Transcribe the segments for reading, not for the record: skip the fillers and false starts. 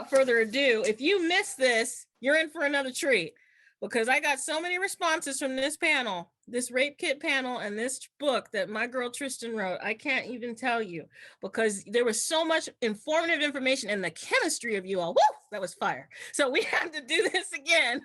without further ado, if you miss this, you're in for another treat, because I got so many responses from this panel, this rape kit panel, and this book that my girl Tristin wrote. I can't even tell you, because there was so much informative information, and the chemistry of you all, woo, that was fire. So we have to do this again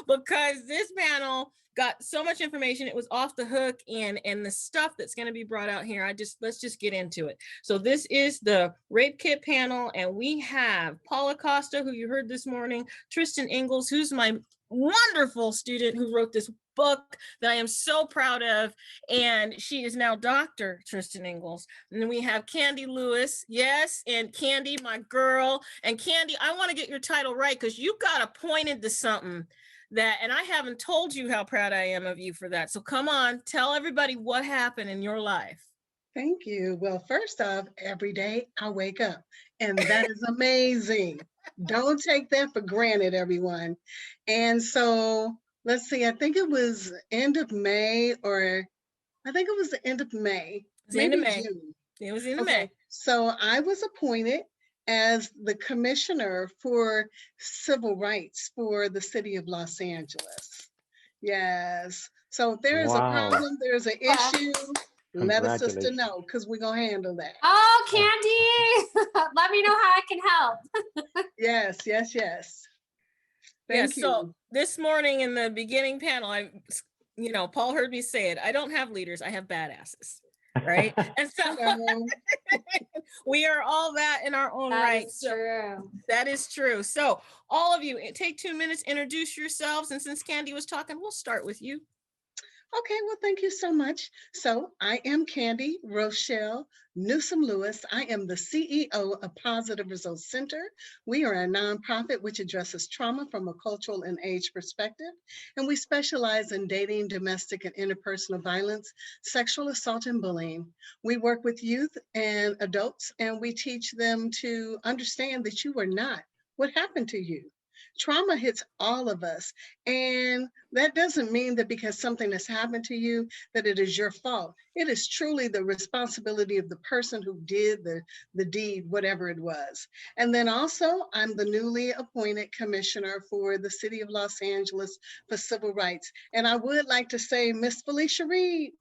because this panel got so much information. It was off the hook, and the stuff that's going to be brought out here, let's just get into it. So this is the rape kit panel, and we have Paul Acosta, who you heard this morning, Tristin Engels, who's my wonderful student who wrote this book that I am so proud of, and she is now Dr. Tristin Engels. And then we have Kandee Lewis, yes, and Kandee, my girl. And Kandee, I want to get your title right, because you got appointed to something that, and I haven't told you how proud I am of you for that. So come on, tell everybody what happened in your life. Thank you. Well, first off, every day I wake up, and that is amazing. Don't take that for granted, everyone. And so let's see, I think it was end of May, or I think it was the end of May. Maybe June. It was in May. So I was appointed as the commissioner for civil rights for the city of Los Angeles. Yes. So if there is a problem, there's an issue, let a sister know, because we're going to handle that. Oh, Kandee, let me know how I can help. Yes. Thank you. So this morning in the beginning panel, Paul heard me say it. I don't have leaders, I have badasses. Right. And so we are all that in our own right. True. That is true. So all of you, take 2 minutes, introduce yourselves. And since Kandee was talking, we'll start with you. Okay, well, thank you so much. So I am Kandee Rochelle Newsom Lewis. I am the CEO of Positive Results Center. We are a nonprofit which addresses trauma from a cultural and age perspective. And we specialize in dating, domestic and interpersonal violence, sexual assault and bullying. We work with youth and adults, and we teach them to understand that you are not what happened to you. Trauma hits all of us, and that doesn't mean that because something has happened to you that it is your fault. It is truly the responsibility of the person who did the deed, whatever it was. And then also, I'm the newly appointed commissioner for the city of Los Angeles for civil rights. And I would like to say, Miss Felicia Reed,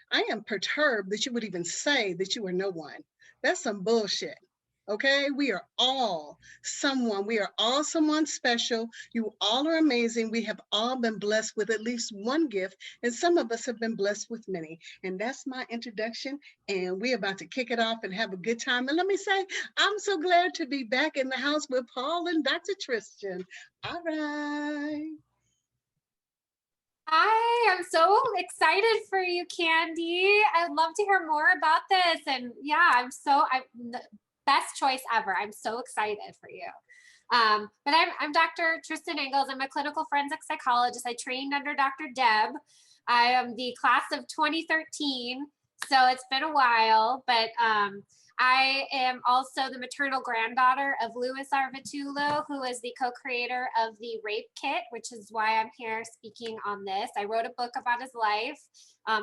I am perturbed that you would even say that you are no one. That's some bullshit. Okay, we are all someone. We are all someone special. You all are amazing. We have all been blessed with at least one gift, and some of us have been blessed with many. And that's my introduction, and we're about to kick it off and have a good time. And let me say, I'm so glad to be back in the house with Paul and Dr. Tristin. All right. I am so excited for you, Kandee. I'd love to hear more about this. And yeah, best choice ever. I'm so excited for you. But I'm Dr. Tristin Engels. I'm a clinical forensic psychologist. I trained under Dr. Deb. I am the class of 2013, so it's been a while, but I am also the maternal granddaughter of Louis Arvitulo, who is the co-creator of the Rape Kit, which is why I'm here speaking on this. I wrote a book about his life,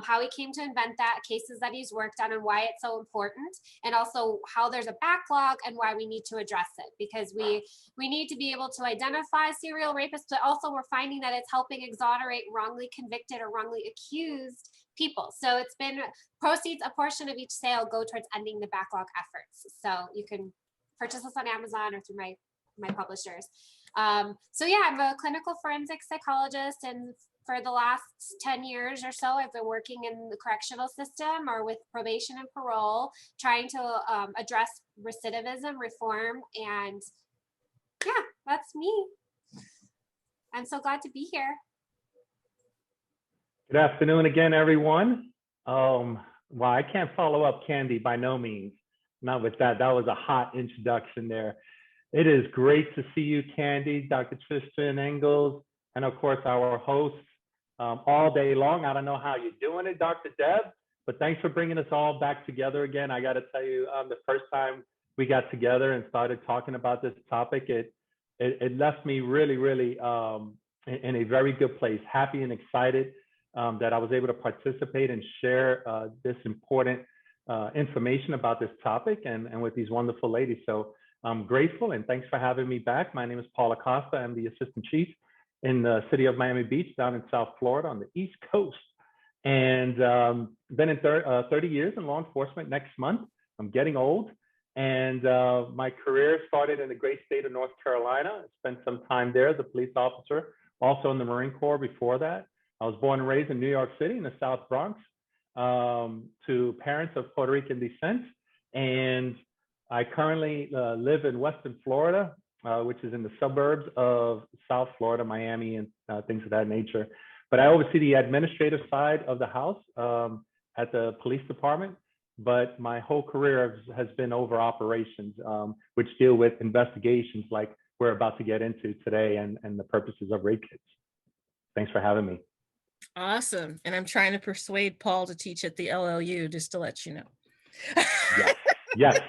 how he came to invent that, cases that he's worked on, and why it's so important, and also how there's a backlog and why we need to address it, because we need to be able to identify serial rapists, but also we're finding that it's helping exonerate wrongly convicted or wrongly accused people. So it's been proceeds, a portion of each sale go towards ending the backlog efforts. So you can purchase this on Amazon or through my publishers. So yeah, I'm a clinical forensic psychologist, and for the last 10 years or so, I've been working in the correctional system or with probation and parole, trying to address recidivism, reform, and yeah, that's me. I'm so glad to be here. Good afternoon again, everyone. Well, I can't follow up Kandee by no means. Not with that. That was a hot introduction there. It is great to see you, Kandee, Dr. Tristin Engels, and of course our hosts all day long. I don't know how you're doing it, Dr. Deb, but thanks for bringing us all back together again. I got to tell you, the first time we got together and started talking about this topic, it left me really, really in a very good place, happy and excited that I was able to participate and share this important information about this topic and with these wonderful ladies. So I'm grateful and thanks for having me back. My name is Paul Acosta. I'm the assistant chief in the city of Miami Beach down in South Florida on the East Coast. And been in 30 years in law enforcement next month. I'm getting old. And my career started in the great state of North Carolina. I spent some time there as a police officer, also in the Marine Corps before that. I was born and raised in New York City in the South Bronx to parents of Puerto Rican descent. And I currently live in Western Florida, which is in the suburbs of South Florida, Miami, and things of that nature. But I oversee the administrative side of the house at the police department. But my whole career has been over operations, which deal with investigations like we're about to get into today and the purposes of rape kits. Thanks for having me. Awesome. And I'm trying to persuade Paul to teach at the LLU, just to let you know. Yes. Yes.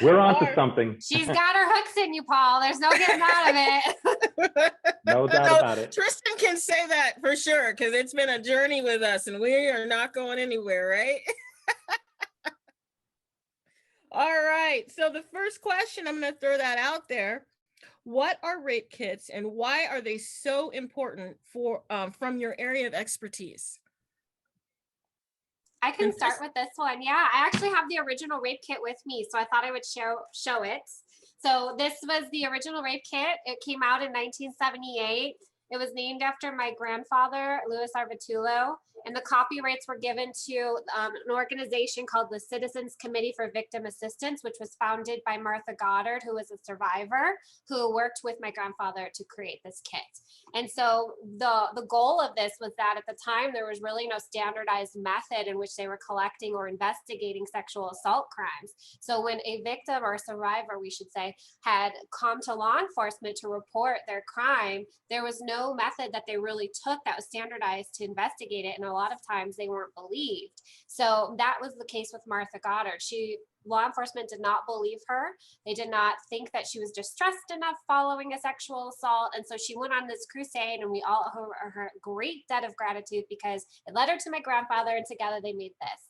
We're on to something. She's got her hooks in you, Paul. There's no getting out of it. No doubt about it. Tristin can say that for sure, because it's been a journey with us and we are not going anywhere, right? All right. So the first question, I'm going to throw that out there. What are rape kits and why are they so important for from your area of expertise? I can start with this one. Yeah, I actually have the original rape kit with me, so I thought I would show it. So this was the original rape kit. It came out in 1978. It was named after my grandfather, Louis Arvitulo, and the copyrights were given to an organization called the Citizens Committee for Victim Assistance, which was founded by Martha Goddard, who was a survivor, who worked with my grandfather to create this kit. And so the goal of this was that at the time, there was really no standardized method in which they were collecting or investigating sexual assault crimes. So when a victim or a survivor, we should say, had come to law enforcement to report their crime, there was no method that they really took that was standardized to investigate it. And a lot of times they weren't believed. So that was the case with Martha Goddard. Law enforcement did not believe her. They did not think that she was distressed enough following a sexual assault. And so she went on this crusade, and we all owe her great debt of gratitude because it led her to my grandfather, and together they made this.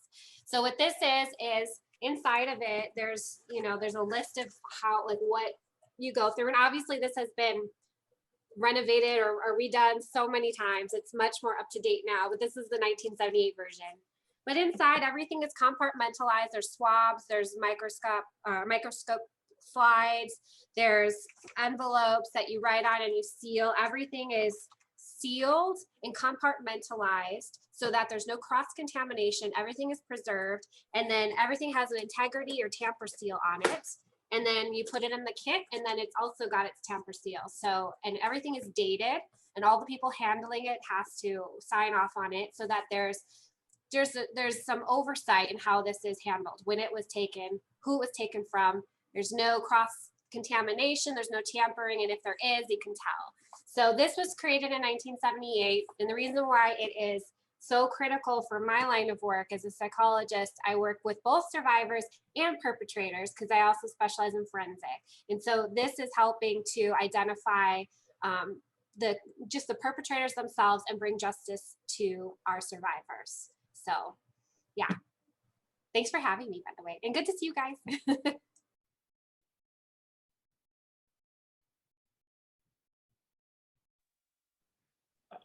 So what this is inside of it, there's a list of how, like, what you go through. And obviously this has been renovated or redone so many times. It's much more up to date now, but this is the 1978 version. But inside, everything is compartmentalized. There's swabs, there's microscope slides, there's envelopes that you write on and you seal. Everything is sealed and compartmentalized so that there's no cross-contamination. Everything is preserved, and then everything has an integrity or tamper seal on it. And then you put it in the kit, and then it's also got its tamper seal. So, and everything is dated, and all the people handling it has to sign off on it so that there's some oversight in how this is handled, when it was taken, who it was taken from. There's no cross contamination, there's no tampering, and if there is, you can tell. So this was created in 1978, and the reason why it is so critical for my line of work as a psychologist, I work with both survivors and perpetrators because I also specialize in forensic. And so this is helping to identify the perpetrators themselves and bring justice to our survivors. So yeah, thanks for having me, by the way, and good to see you guys.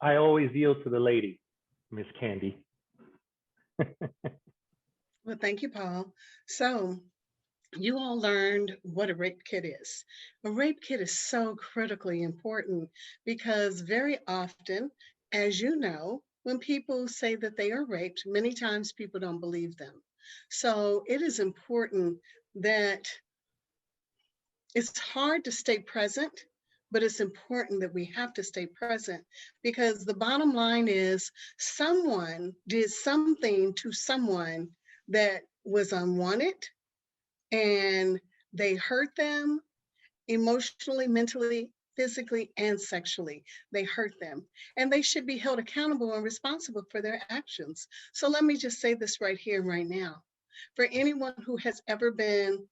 I always yield to the lady, Miss Kandee. Well, thank you, Paul. So you all learned what a rape kit is. A rape kit is so critically important because very often, as you know, when people say that they are raped, many times people don't believe them. So it is important that it's hard to stay present, but it's important that we have to stay present because the bottom line is someone did something to someone that was unwanted, and they hurt them emotionally, mentally, physically, and sexually. They hurt them, and they should be held accountable and responsible for their actions. So let me just say this right here, right now. For anyone who has ever been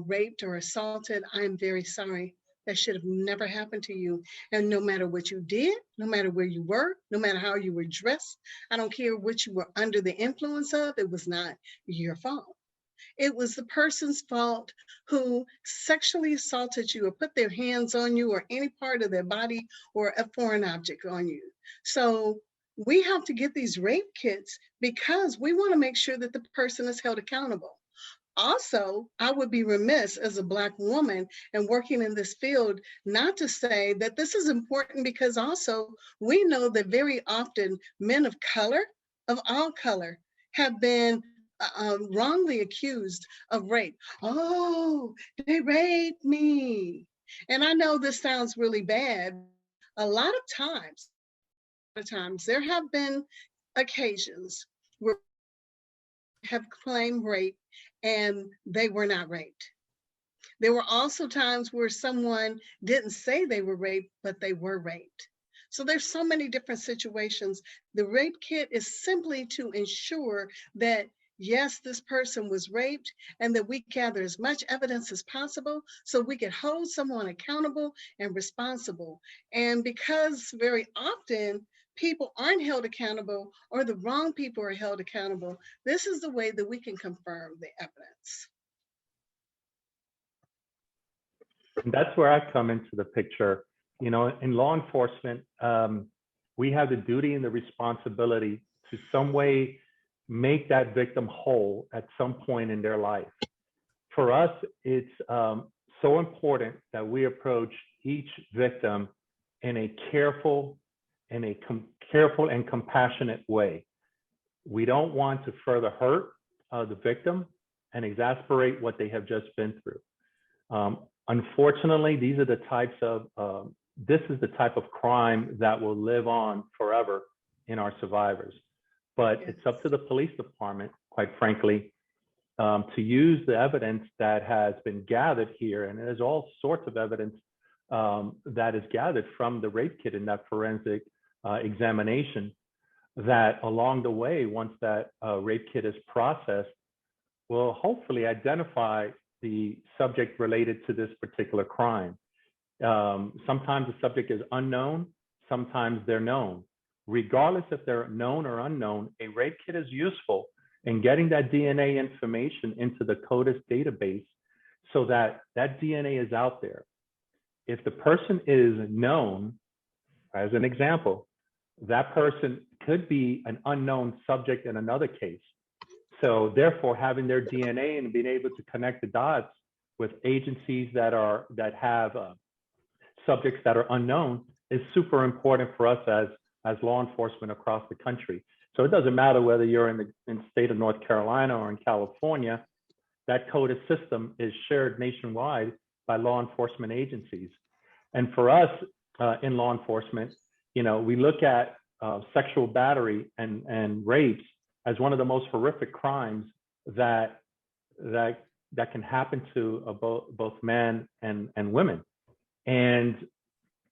raped or assaulted, I am very sorry. That should have never happened to you. And no matter what you did, no matter where you were, no matter how you were dressed, I don't care what you were under the influence of, it was not your fault. It was the person's fault who sexually assaulted you or put their hands on you or any part of their body or a foreign object on you. So we have to get these rape kits because we want to make sure that the person is held accountable. Also, I would be remiss as a Black woman and working in this field not to say that this is important, because also we know that very often men of color, of all color, have been wrongly accused of rape. Oh, they raped me. And I know this sounds really bad. A lot of times there have been occasions where have claimed rape and they were not raped. There were also times where someone didn't say they were raped, but they were raped. So there's so many different situations. The rape kit is simply to ensure that, yes, this person was raped, and that we gather as much evidence as possible so we can hold someone accountable and responsible. And because very often people aren't held accountable, or the wrong people are held accountable, this is the way that we can confirm the evidence. And that's where I come into the picture. You know, in law enforcement, we have the duty and the responsibility to some way make that victim whole at some point in their life. For us, it's so important that we approach each victim in a careful and compassionate way. We don't want to further hurt the victim and exasperate what they have just been through. Unfortunately, these are the types of, this is the type of crime that will live on forever in our survivors. But it's up to the police department, quite frankly, to use the evidence that has been gathered here. And there's all sorts of evidence that is gathered from the rape kit in that forensic examination, that along the way, once that rape kit is processed, will hopefully identify the subject related to this particular crime. Sometimes the subject is unknown, sometimes they're known. Regardless if they're known or unknown, a rape kit is useful in getting that DNA information into the CODIS database so that that DNA is out there. If the person is known, as an example, that person could be an unknown subject in another case. So therefore, having their DNA and being able to connect the dots with agencies that have subjects that are unknown is super important for us as law enforcement across the country. So it doesn't matter whether you're in the state of North Carolina or in California, that CODIS system is shared nationwide by law enforcement agencies. And for us in law enforcement, you know, we look at sexual battery and rapes as one of the most horrific crimes that can happen to both men and women. And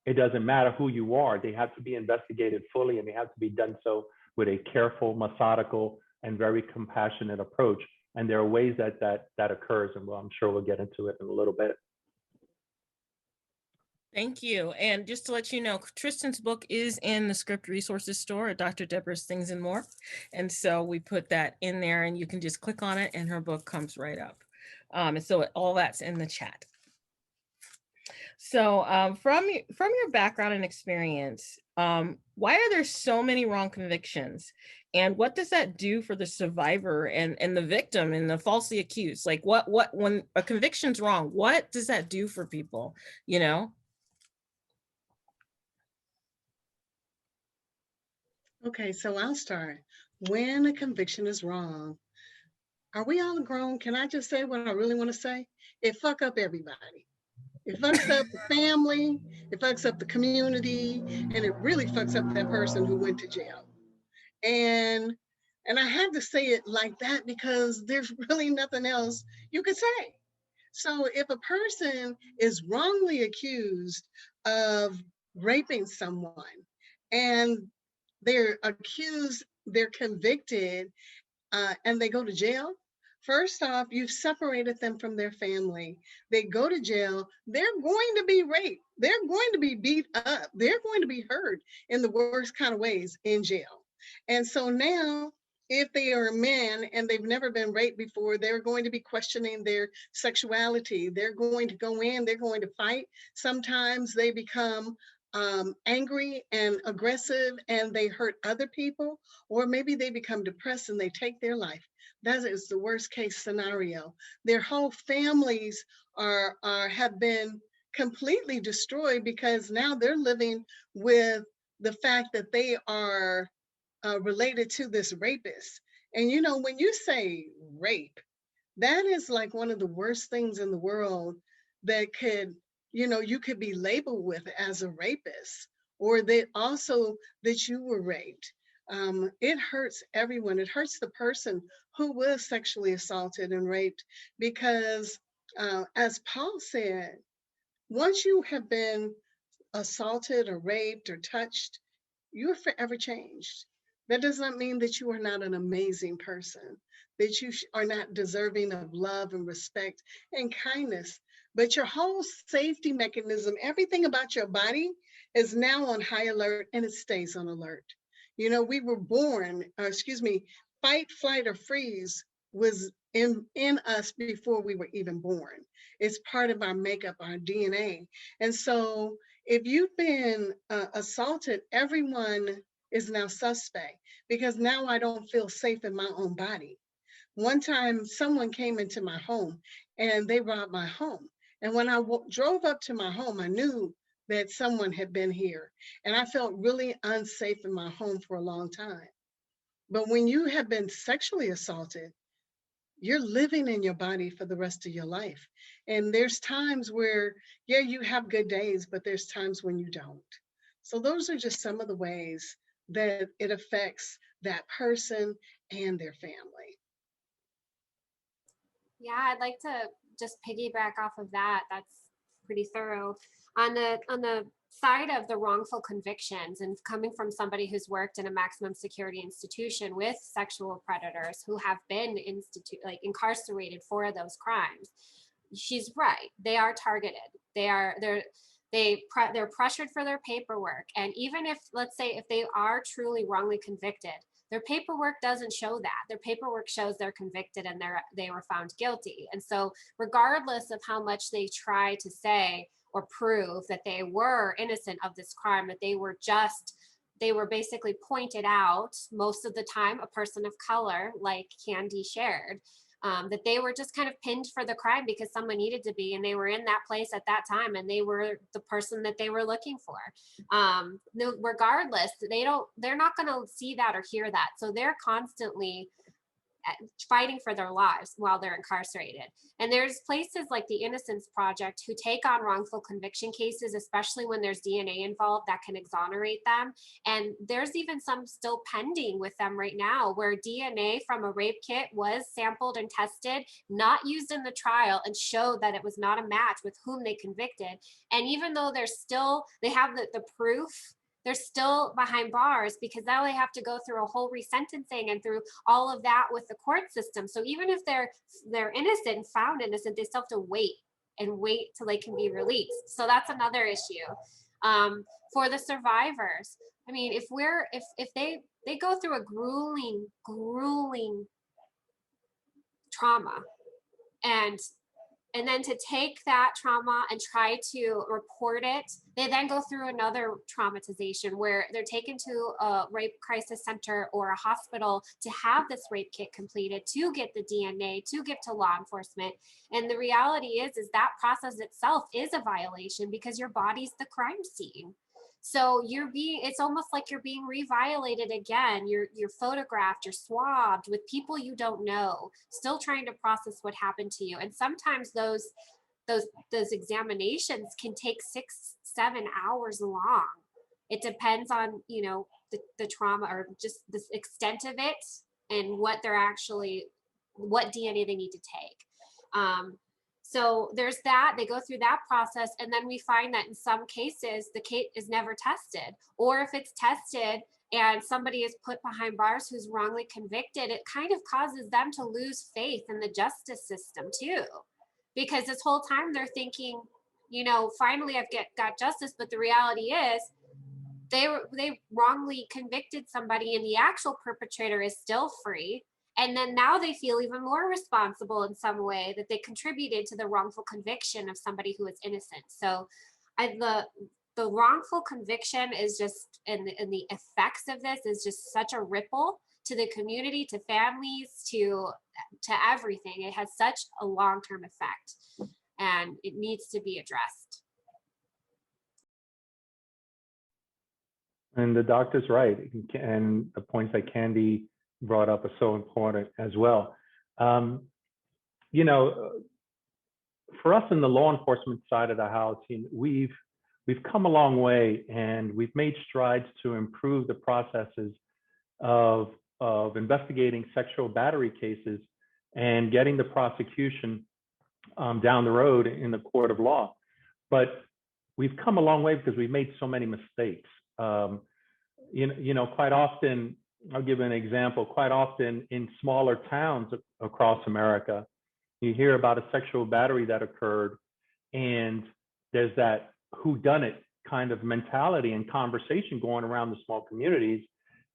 it doesn't matter who you are, they have to be investigated fully, and they have to be done so with a careful, methodical, and very compassionate approach. And there are ways that occurs, and well, I'm sure we'll get into it in a little bit. Thank you. And just to let you know, Tristin's book is in the script resources store at Dr. Debra's Things and More. And so we put that in there, and you can just click on it and her book comes right up. And so all that's in the chat. So from your background and experience, why are there so many wrong convictions? And what does that do for the survivor and the victim and the falsely accused? Like what when a conviction's wrong, what does that do for people, you know? Okay, so I'll start. When a conviction is wrong, are we all grown? Can I just say what I really want to say? It fuck up everybody. It fucks up the family, it fucks up the community, and it really fucks up that person who went to jail. And I have to say it like that because there's really nothing else you could say. So if a person is wrongly accused of raping someone and they're accused, they're convicted, and they go to jail, first off, you've separated them from their family. They go to jail, they're going to be raped. They're going to be beat up. They're going to be hurt in the worst kind of ways in jail. And so now if they are men and they've never been raped before, they're going to be questioning their sexuality. They're going to go in, they're going to fight. Sometimes they become angry and aggressive and they hurt other people, or maybe they become depressed and they take their life. That is the worst case scenario. Their whole families have been completely destroyed because now they're living with the fact that they are related to this rapist. And you know, when you say rape, that is like one of the worst things in the world that could, you know, you could be labeled with as a rapist, or that also that you were raped. It hurts everyone. It hurts the person who was sexually assaulted and raped because, as Paul said, once you have been assaulted or raped or touched, you're forever changed. That does not mean that you are not an amazing person, that you are not deserving of love and respect and kindness. But your whole safety mechanism, everything about your body is now on high alert and it stays on alert. You know, we were born, fight, flight, or freeze was in us before we were even born. It's part of our makeup, our DNA. And so if you've been assaulted, everyone is now suspect because now I don't feel safe in my own body. One time, someone came into my home and they robbed my home. And when I drove up to my home, I knew that someone had been here. And I felt really unsafe in my home for a long time. But when you have been sexually assaulted, you're living in your body for the rest of your life. And there's times where, yeah, you have good days, but there's times when you don't. So those are just some of the ways that it affects that person and their family. Yeah, I'd like to just piggyback off of that. That's pretty thorough. On the side of the wrongful convictions, and coming from somebody who's worked in a maximum security institution with sexual predators who have been incarcerated for those crimes, she's right. They are targeted. They're pressured for their paperwork. And even if, let's say, if they are truly wrongly convicted, their paperwork doesn't show that. Their paperwork shows they're convicted and they were found guilty. And so regardless of how much they try to say or prove that they were innocent of this crime, that they were basically pointed out, most of the time a person of color, like Kandee shared, that they were just kind of pinned for the crime because someone needed to be, and they were in that place at that time, and they were the person that they were looking for. Regardless, they're not going to see that or hear that. So they're constantly fighting for their lives while they're incarcerated. And there's places like the Innocence Project who take on wrongful conviction cases, especially when there's DNA involved, that can exonerate them. And there's even some still pending with them right now where DNA from a rape kit was sampled and tested, not used in the trial, and showed that it was not a match with whom they convicted. And even though they have the proof, they're still behind bars because now they have to go through a whole resentencing and through all of that with the court system. So even if they're innocent and found innocent, they still have to wait till they can be released. So that's another issue. For the survivors, I mean, if they go through a grueling trauma, and then to take that trauma and try to report it, they then go through another traumatization where they're taken to a rape crisis center or a hospital to have this rape kit completed, to get the DNA, to give to law enforcement. And the reality is that process itself is a violation because your body's the crime scene. So it's almost like you're being reviolated again. You're photographed, you're swabbed with people you don't know, still trying to process what happened to you. And sometimes those examinations can take 6-7 hours long. It depends on, the trauma or just the extent of it and what DNA they need to take. So there's that, they go through that process, and then we find that in some cases, the kit is never tested, or if it's tested and somebody is put behind bars who's wrongly convicted, it kind of causes them to lose faith in the justice system too, because this whole time they're thinking, finally I've got justice, but the reality is they wrongly convicted somebody and the actual perpetrator is still free. And then now they feel even more responsible in some way that they contributed to the wrongful conviction of somebody who is innocent. So the wrongful conviction is just, and the effects of this is just such a ripple to the community, to families, to everything. It has such a long-term effect and it needs to be addressed. And the doctor's right. And the points that Kandee brought up are so important as well. You know, for us in the law enforcement side of the house, we've come a long way, and we've made strides to improve the processes of investigating sexual battery cases and getting the prosecution down the road in the court of law. But we've come a long way because we've made so many mistakes. You know, quite often, I'll give an example. Quite often in smaller towns across America, you hear about a sexual battery that occurred, and there's that whodunit kind of mentality and conversation going around the small communities,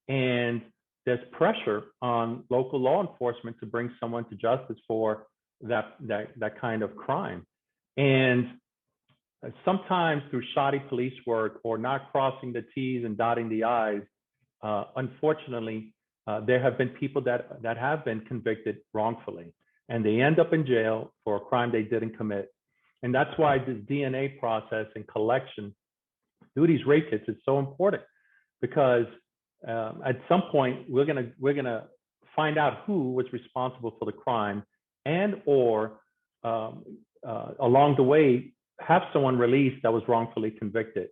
and there's pressure on local law enforcement to bring someone to justice for that kind of crime. And sometimes through shoddy police work or not crossing the T's and dotting the I's, unfortunately, there have been people that have been convicted wrongfully, and they end up in jail for a crime they didn't commit. And that's why this DNA process and collection through these rape kits is so important, because at some point we're gonna find out who was responsible for the crime, and or along the way have someone released that was wrongfully convicted.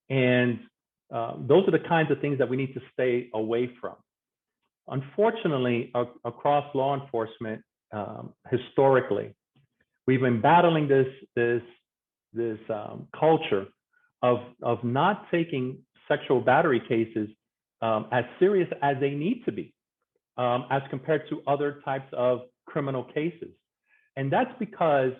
And those are the kinds of things that we need to stay away from. Unfortunately, across law enforcement, historically, we've been battling this culture of not taking sexual battery cases as serious as they need to be, as compared to other types of criminal cases. And that's because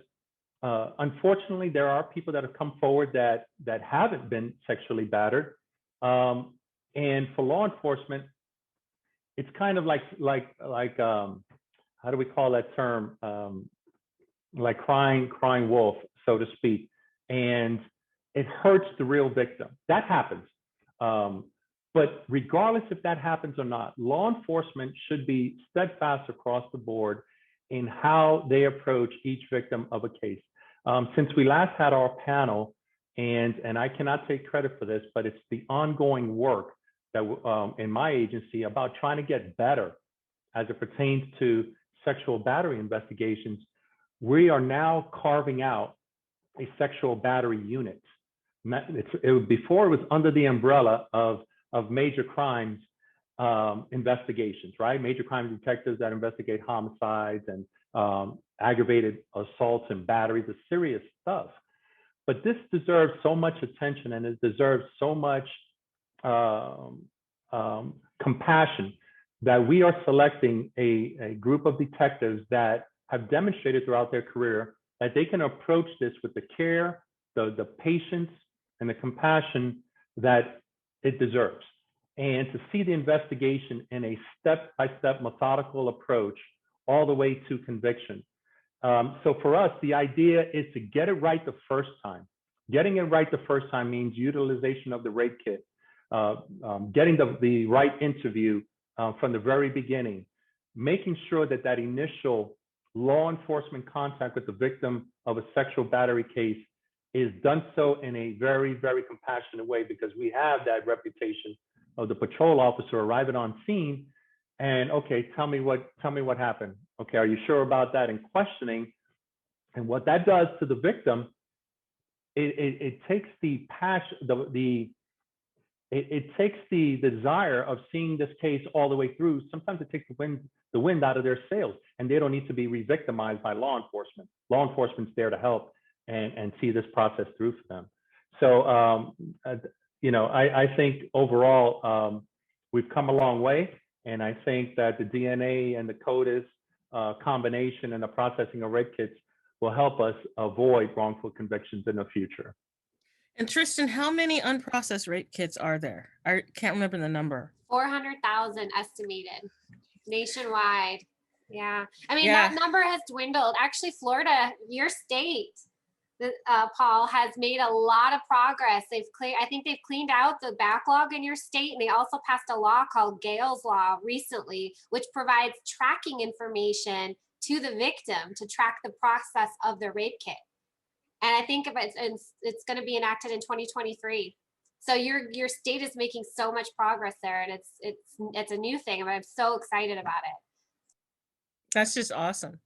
unfortunately, there are people that have come forward that haven't been sexually battered, and for law enforcement, it's kind of like how do we call that term? Like crying wolf, so to speak, and it hurts the real victim. That happens, but regardless if that happens or not, law enforcement should be steadfast across the board in how they approach each victim of a case. Since we last had our panel, and I cannot take credit for this, but it's the ongoing work that in my agency about trying to get better as it pertains to sexual battery investigations. We are now carving out a sexual battery unit. Before it was under the umbrella of major crimes investigations, right? Major crime detectives that investigate homicides and aggravated assaults and batteries, the serious stuff. But this deserves so much attention, and it deserves so much compassion that we are selecting a group of detectives that have demonstrated throughout their career that they can approach this with the care, the patience, and the compassion that it deserves. And to see the investigation in a step-by-step methodical approach all the way to conviction. So for us, the idea is to get it right the first time. Getting it right the first time means utilization of the rape kit, getting the right interview from the very beginning, making sure that initial law enforcement contact with the victim of a sexual battery case is done so in a very, very compassionate way, because we have that reputation of the patrol officer arriving on scene and, okay, tell me what happened. Okay, are you sure about that? And questioning. And what that does to the victim, it takes the passion, it takes the desire of seeing this case all the way through. Sometimes it takes the wind out of their sails, and they don't need to be re-victimized by law enforcement. Law enforcement's there to help and see this process through for them. So, you know, I think overall, we've come a long way. And I think that the DNA and the CODIS combination and the processing of rape kits will help us avoid wrongful convictions in the future. And Tristin, how many unprocessed rape kits are there? I can't remember the number. 400,000 estimated nationwide. Yeah. I mean, Yeah. that number has dwindled. Actually, Florida, your state, Paul, has made a lot of progress. I think they've cleaned out the backlog in your state, and they also passed a law called Gale's Law recently, which provides tracking information to the victim to track the process of the rape kit. And I think it's going to be enacted in 2023. So your state is making so much progress there, and it's a new thing. I'm so excited about it. That's just awesome.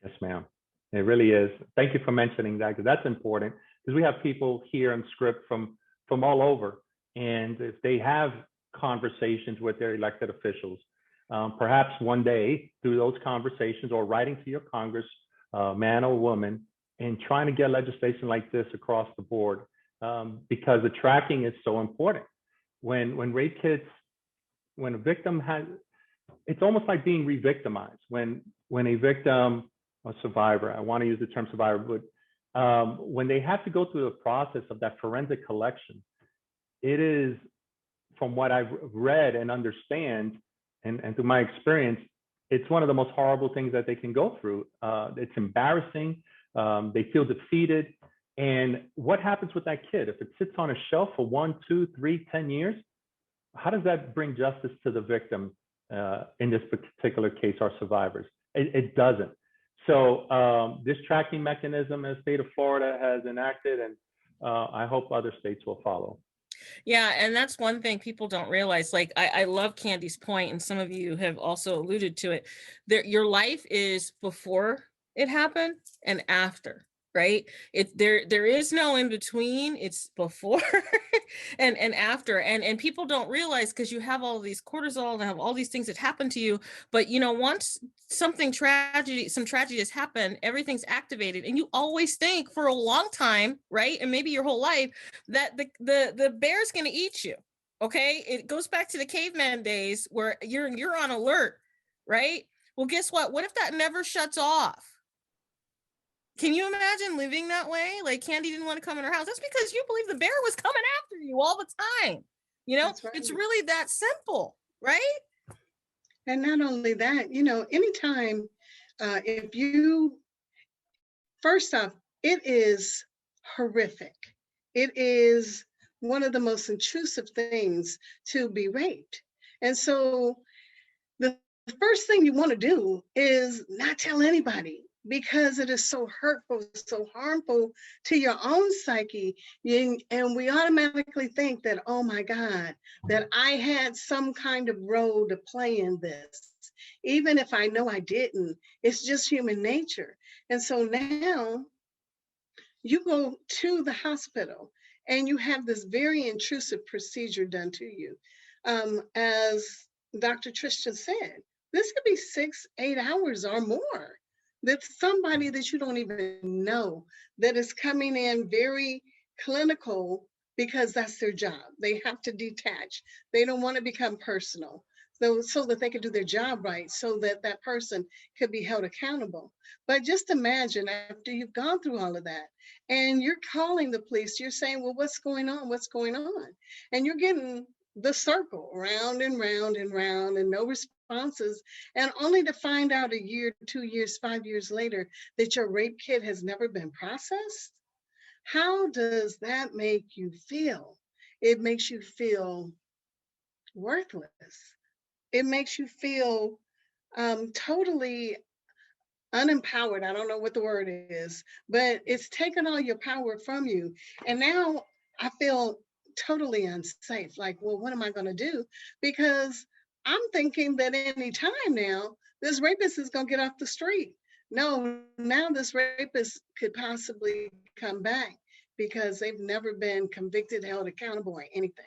Yes, ma'am. It really is. Thank you for mentioning that, because that's important, because we have people here in script from all over. And if they have conversations with their elected officials, perhaps one day through those conversations or writing to your Congress, man or woman, and trying to get legislation like this across the board, because the tracking is so important. When rape kits, when a victim has, it's almost like being re-victimized. When a victim, a survivor, I want to use the term survivor, but when they have to go through the process of that forensic collection, it is, from what I've read and understand, and through my experience, it's one of the most horrible things that they can go through. It's embarrassing. They feel defeated. And what happens with that kid? If it sits on a shelf for 1, 2, 3, 10 years, how does that bring justice to the victim in this particular case, our survivors? It doesn't. So this tracking mechanism in the state of Florida has enacted, and I hope other states will follow. Yeah, and that's one thing people don't realize. Like, I love Kandee's point, and some of you have also alluded to it. Your life is before it happened and after, right? There is no in between. It's before and after. And people don't realize, because you have all these cortisol and have all these things that happen to you. But once some tragedy has happened, everything's activated, and you always think for a long time, right? And maybe your whole life, that the bear's gonna eat you. Okay. It goes back to the caveman days where you're on alert, right? Well, guess what? What if that never shuts off? Can you imagine living that way? Like, Kandee didn't want to come in her house. That's because you believe the bear was coming after you all the time. That's right. It's really that simple, right? And not only that, anytime, if you, first off, it is horrific. It is one of the most intrusive things to be raped. And so the first thing you want to do is not tell anybody, because it is so hurtful, so harmful to your own psyche. And we automatically think that, oh my God, that I had some kind of role to play in this. Even if I know I didn't, it's just human nature. And so now you go to the hospital and you have this very intrusive procedure done to you. As Dr. Tristin said, this could be 6-8 hours or more. That's somebody that you don't even know, that is coming in very clinical, because that's their job. They have to detach. They don't want to become personal, so that they can do their job right, so that that person could be held accountable. But just imagine, after you've gone through all of that, and you're calling the police, you're saying, well, what's going on? What's going on? And you're getting the circle round and round and round, and no responses, and only to find out a year, 2 years, 5 years later that your rape kit has never been processed. How does that make you feel? It makes you feel worthless. It makes you feel totally unempowered. I don't know what the word is, but it's taken all your power from you. And now I feel totally unsafe. Like, well, what am I going to do? Because I'm thinking that any time now, this rapist is going to get off the street. No, now this rapist could possibly come back because they've never been convicted, held accountable, or anything.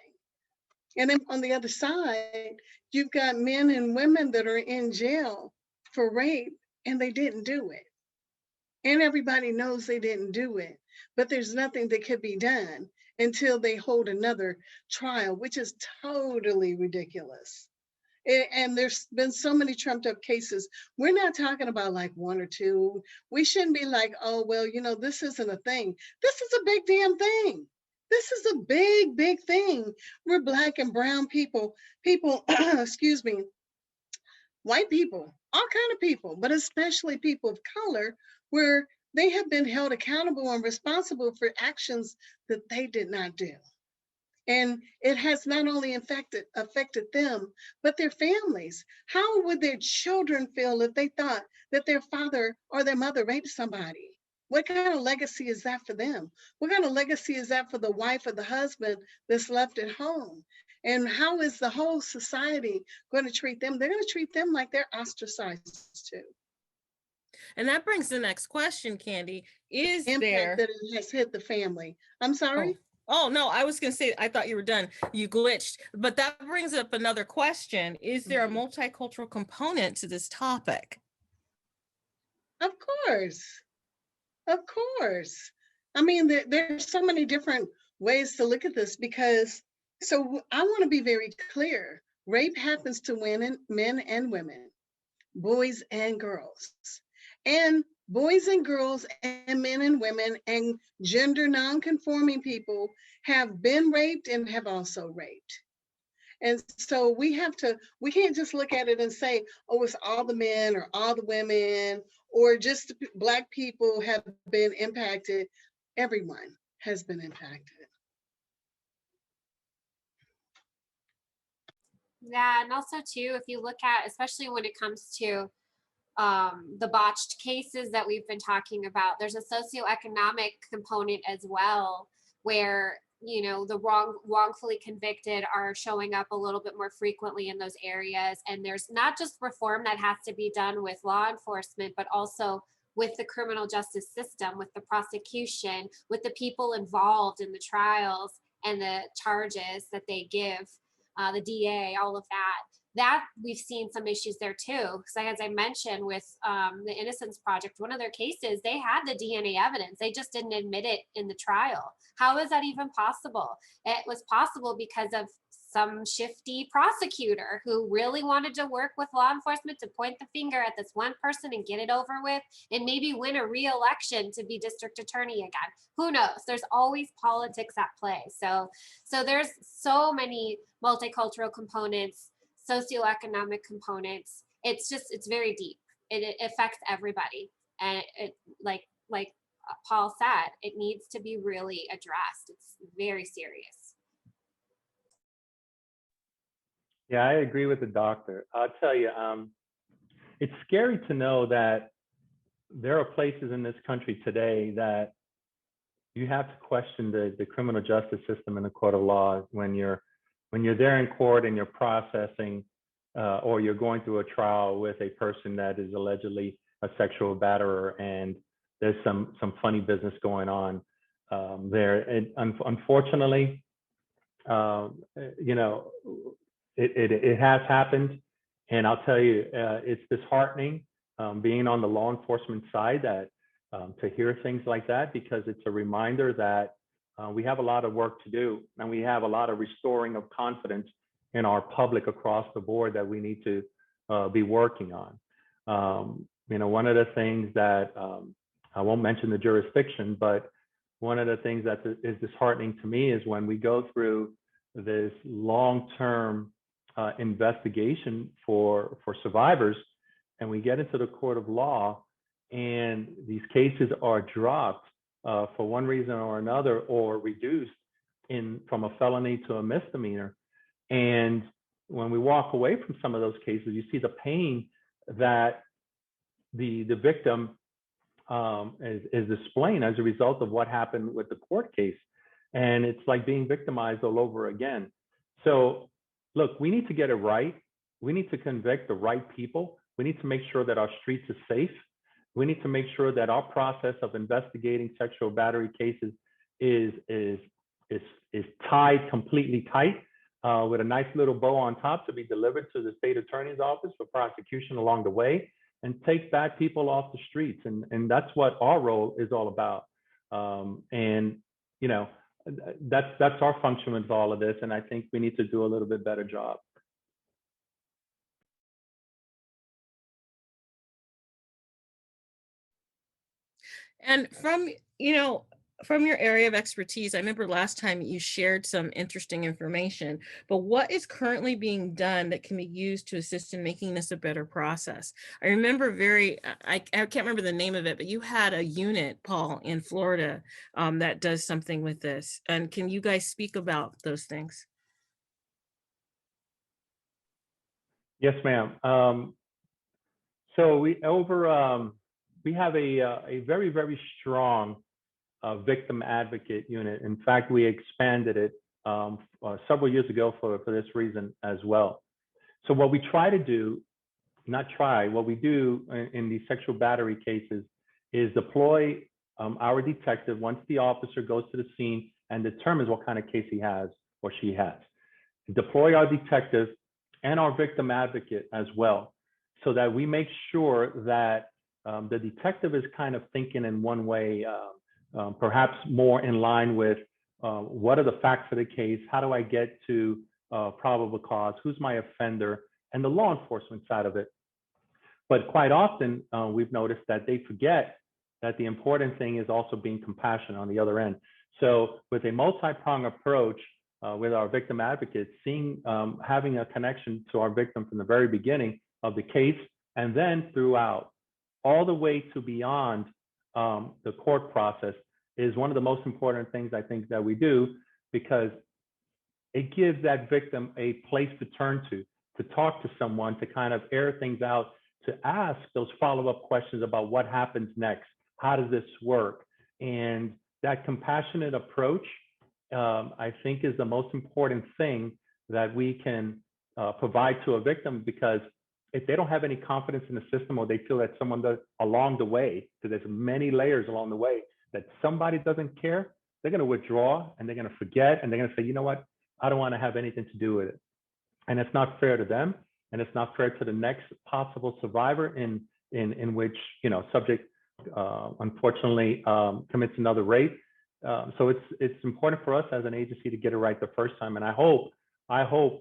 And then on the other side, you've got men and women that are in jail for rape, and they didn't do it. And everybody knows they didn't do it, but there's nothing that could be done until they hold another trial, which is totally ridiculous. And there's been so many trumped up cases. We're not talking about like one or two. We shouldn't be like, oh, well, you know, this isn't a thing. This is a big damn thing. This is a big, big thing. We're Black and brown people, excuse me, white people, all kind of people, but especially people of color, where they have been held accountable and responsible for actions that they did not do. And it has not only affected them, but their families. How would their children feel if they thought that their father or their mother raped somebody? What kind of legacy is that for them? What kind of legacy is that for the wife or the husband that's left at home? And how is the whole society going to treat them? They're going to treat them like they're ostracized too. And that brings the next question, Kandee. Is Impact there that it has hit the family? I'm sorry. Oh, no, I was going to say, I thought you were done. You glitched. But that brings up another question. Is there a multicultural component to this topic? Of course. Of course. I mean, there's so many different ways to look at this because, so I want to be very clear. Rape happens to men and women, boys and girls. And boys and girls and men and women and gender non-conforming people have been raped and have also raped. And so we can't just look at it and say, oh, it's all the men or all the women or just Black people have been impacted. Everyone has been impacted. Yeah, and also too, if you look at, especially when it comes to the botched cases that we've been talking about, there's a socioeconomic component as well, where, you know, the wrongfully convicted are showing up a little bit more frequently in those areas. And there's not just reform that has to be done with law enforcement, but also with the criminal justice system, with the prosecution, with the people involved in the trials and the charges that they give, the DA, all of that we've seen some issues there too. Because as I mentioned with the Innocence Project, one of their cases, they had the DNA evidence. They just didn't admit it in the trial. How is that even possible? It was possible because of some shifty prosecutor who really wanted to work with law enforcement to point the finger at this one person and get it over with and maybe win a re-election to be district attorney again. Who knows? There's always politics at play. So there's so many multicultural components, socioeconomic components. It's very deep. It affects everybody. And it, like Paul said, it needs to be really addressed. It's very serious. Yeah, I agree with the doctor. I'll tell you, it's scary to know that there are places in this country today that you have to question the criminal justice system and the court of law when you're there in court and you're processing or you're going through a trial with a person that is allegedly a sexual batterer, and there's some funny business going on there. And unfortunately, you know, it has happened, and I'll tell you, it's disheartening being on the law enforcement side that to hear things like that, because it's a reminder that we have a lot of work to do, and we have a lot of restoring of confidence in our public across the board that we need to be working on. You know, one of the things that I won't mention the jurisdiction, but one of the things that is disheartening to me is when we go through this long-term investigation for survivors, and we get into the court of law, and these cases are dropped for one reason or another, or reduced from a felony to a misdemeanor. And when we walk away from some of those cases, you see the pain that the victim is displaying as a result of what happened with the court case. And it's like being victimized all over again. So look, we need to get it right. We need to convict the right people. We need to make sure that our streets are safe. We need to make sure that our process of investigating sexual battery cases is tied completely tight with a nice little bow on top to be delivered to the state attorney's office for prosecution along the way, and take bad people off the streets. And that's what our role is all about. And, you know, that's our function with all of this. And I think we need to do a little bit better job. And from, from your area of expertise, I remember last time you shared some interesting information, but what is currently being done that can be used to assist in making this a better process? I remember I can't remember the name of it, but you had a unit, Paul, in Florida that does something with this. And can you guys speak about those things? Yes, ma'am. So we have a very, very strong victim advocate unit. In fact, we expanded it several years ago for this reason as well. So what we try to do, what we do in these sexual battery cases is deploy our detective once the officer goes to the scene and determines what kind of case he has or she has. Deploy our detective and our victim advocate as well, so that we make sure that the detective is kind of thinking in one way, perhaps more in line with what are the facts of the case, how do I get to probable cause, who's my offender, and the law enforcement side of it. But quite often, we've noticed that they forget that the important thing is also being compassionate on the other end. So with a multi-pronged approach with our victim advocates, having a connection to our victim from the very beginning of the case, and then throughout, all the way to beyond the court process, is one of the most important things I think that we do, because it gives that victim a place to turn to talk to someone, to kind of air things out, to ask those follow-up questions about what happens next, how does this work? And that compassionate approach, I think, is the most important thing that we can provide to a victim, because if they don't have any confidence in the system, or they feel that someone does along the way, because there's many layers along the way, that somebody doesn't care, they're going to withdraw and they're going to forget, and they're going to say, you know what, I don't want to have anything to do with it. And it's not fair to them, and it's not fair to the next possible survivor in which, subject unfortunately commits another rape. So it's important for us as an agency to get it right the first time. And I hope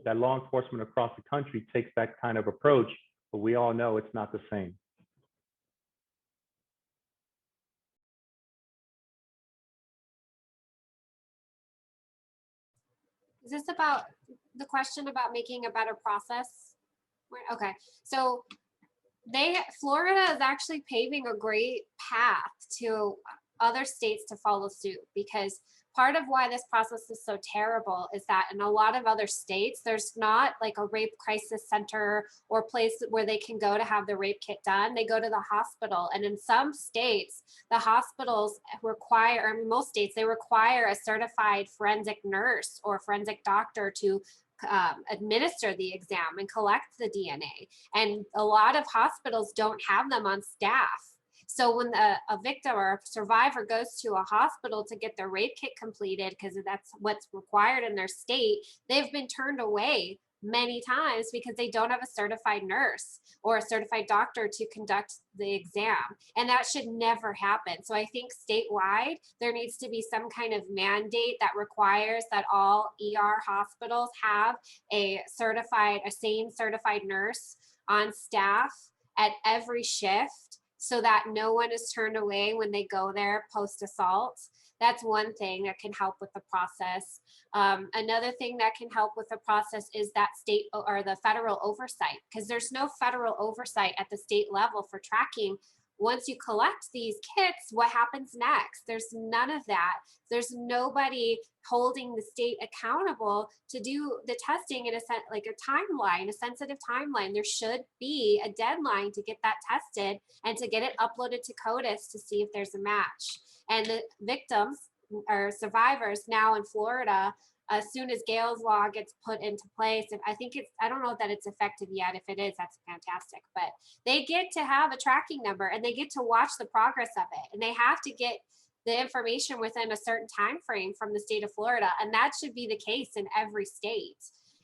that law enforcement across the country takes that kind of approach, but we all know it's not the same. Is this about the question about making a better process? Okay, so Florida is actually paving a great path to other states to follow suit, because part of why this process is so terrible is that in a lot of other states, there's not like a rape crisis center or place where they can go to have the rape kit done. They go to the hospital. And in some states, the hospitals require, or in most states, they require a certified forensic nurse or forensic doctor to administer the exam and collect the DNA. And a lot of hospitals don't have them on staff. So when a victim or a survivor goes to a hospital to get their rape kit completed, because that's what's required in their state, they've been turned away many times because they don't have a certified nurse or a certified doctor to conduct the exam. And that should never happen. So I think statewide, there needs to be some kind of mandate that requires that all ER hospitals have a sane certified nurse on staff at every shift, so that no one is turned away when they go there post-assault. That's one thing that can help with the process. Another thing that can help with the process is that state or the federal oversight, because there's no federal oversight at the state level for tracking. Once you collect these kits, what happens next? There's none of that. There's nobody holding the state accountable to do the testing in a timeline, a sensitive timeline. There should be a deadline to get that tested and to get it uploaded to CODIS to see if there's a match. And the victims or survivors now in Florida, as soon as Gale's law gets put into place, and I don't know that it's effective yet. If it is, that's fantastic. But they get to have a tracking number and they get to watch the progress of it. And they have to get the information within a certain time frame from the state of Florida. And that should be the case in every state.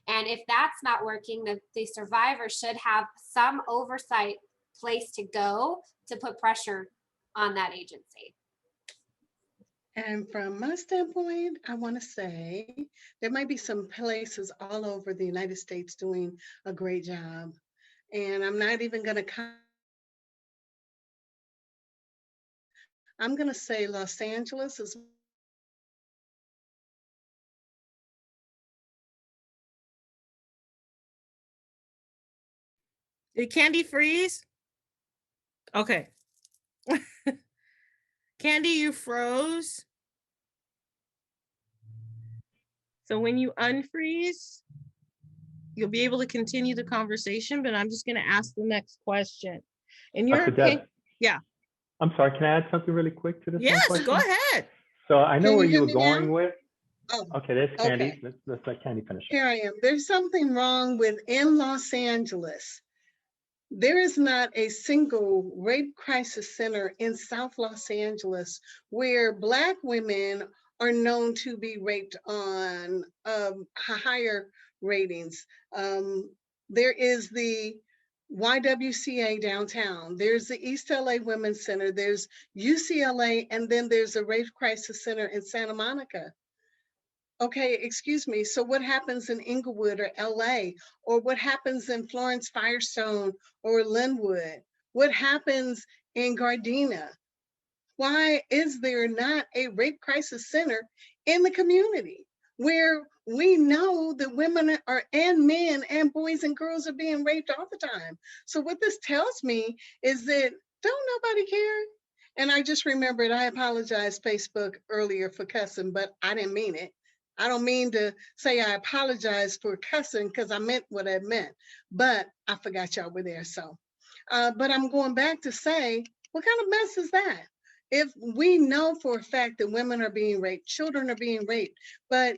And if that's not working, the survivor should have some oversight place to go to put pressure on that agency. And from my standpoint, I want to say there might be some places all over the United States doing a great job. And I'm not even going to I'm going to say Los Angeles is. Did Kandee freeze? Okay. Kandee, you froze. So when you unfreeze, you'll be able to continue the conversation, but I'm just going to ask the next question. In your opinion, yeah. I'm sorry, can I add something really quick to this one Yes, question? go ahead. So I know Can where you hear you were me going now? with. Oh, Okay, there's Kandee. okay. Let's let Kandee finish. Here I am. There's something wrong in Los Angeles. There is not a single rape crisis center in South Los Angeles where Black women are known to be raped on higher ratings. There is the YWCA downtown. There's the East LA Women's Center. There's UCLA, and then there's a rape crisis center in Santa Monica. Okay, excuse me. So what happens in Inglewood or LA? Or what happens in Florence Firestone or Linwood? What happens in Gardena? Why is there not a rape crisis center in the community where we know that women are, and men and boys and girls are being raped all the time? So what this tells me is that don't nobody care. And I just remembered, I apologized Facebook earlier for cussing, but I didn't mean it. I don't mean to say I apologize for cussing because I meant what I meant, but I forgot y'all were there. So, but I'm going back to say, what kind of mess is that? If we know for a fact that women are being raped, children are being raped, but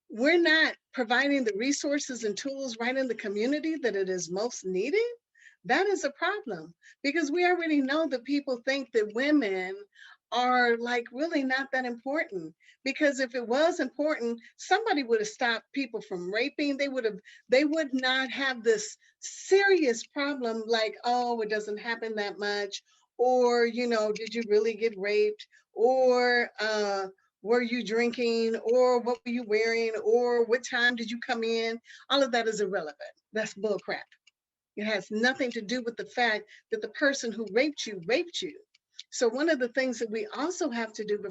we're not providing the resources and tools right in the community that it is most needed, that is a problem, because we already know that people think that women are like really not that important. Because if it was important, somebody would have stopped people from raping. They would not have this serious problem like, oh, it doesn't happen that much, or, you know, did you really get raped, or were you drinking, or what were you wearing, or what time did you come in? All of that is irrelevant. That's bullcrap. It has nothing to do with the fact that the person who raped you raped you. So one of the things that we also have to do,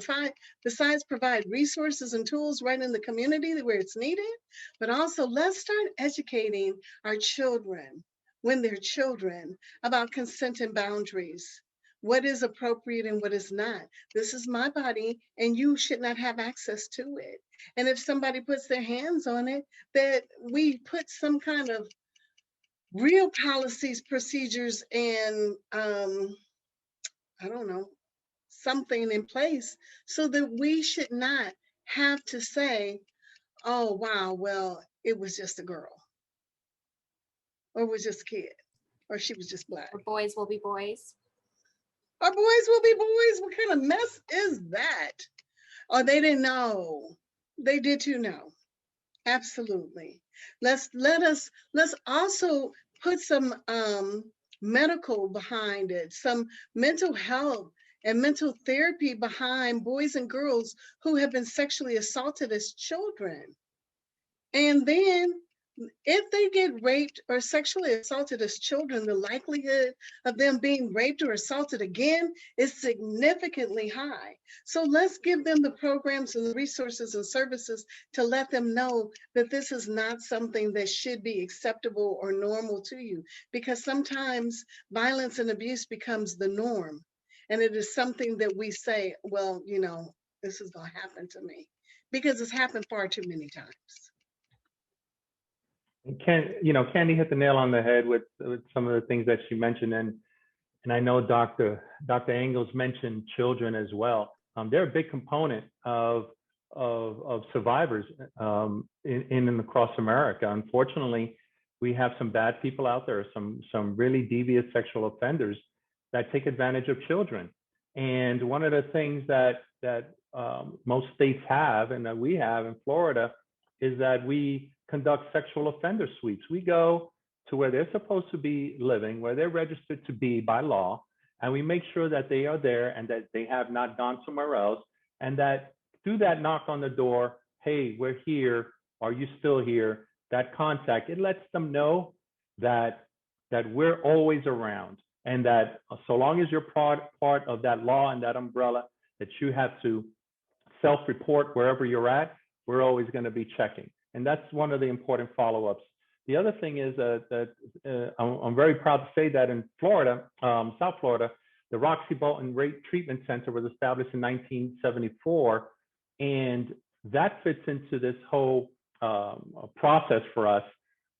besides provide resources and tools right in the community where it's needed, but also let's start educating our children when they're children about consent and boundaries. What is appropriate and what is not. This is my body and you should not have access to it. And if somebody puts their hands on it, that we put some kind of real policies, procedures, and I don't know, something in place so that we should not have to say, oh, wow, well, it was just a girl, or it was just a kid, or she was just Black. Or boys will be boys. Our boys will be boys. What kind of mess is that? Or they didn't know. They did too know. Absolutely. Let's also put some medical behind it, some mental health and mental therapy behind boys and girls who have been sexually assaulted as children. And then if they get raped or sexually assaulted as children, the likelihood of them being raped or assaulted again is significantly high. So let's give them the programs and the resources and services to let them know that this is not something that should be acceptable or normal to you, because sometimes violence and abuse becomes the norm. And it is something that we say, well, you know, this is going to happen to me, because it's happened far too many times. Kandee hit the nail on the head with some of the things that she mentioned, and I know Dr. Engels mentioned children as well. They're a big component of survivors in and across America. Unfortunately, we have some bad people out there, some really devious sexual offenders that take advantage of children. And one of the things that most states have, and that we have in Florida, is that we conduct sexual offender sweeps. We go to where they're supposed to be living, where they're registered to be by law, and we make sure that they are there and that they have not gone somewhere else, and that through that knock on the door, hey, we're here, are you still here? That contact, it lets them know that we're always around. and that so long as you're part of that law and that umbrella, that you have to self-report wherever you're at, we're always going to be checking. And that's one of the important follow-ups. The other thing is that I'm very proud to say that in Florida, South Florida, the Roxy Bolton Rape Treatment Center was established in 1974, and that fits into this whole process for us,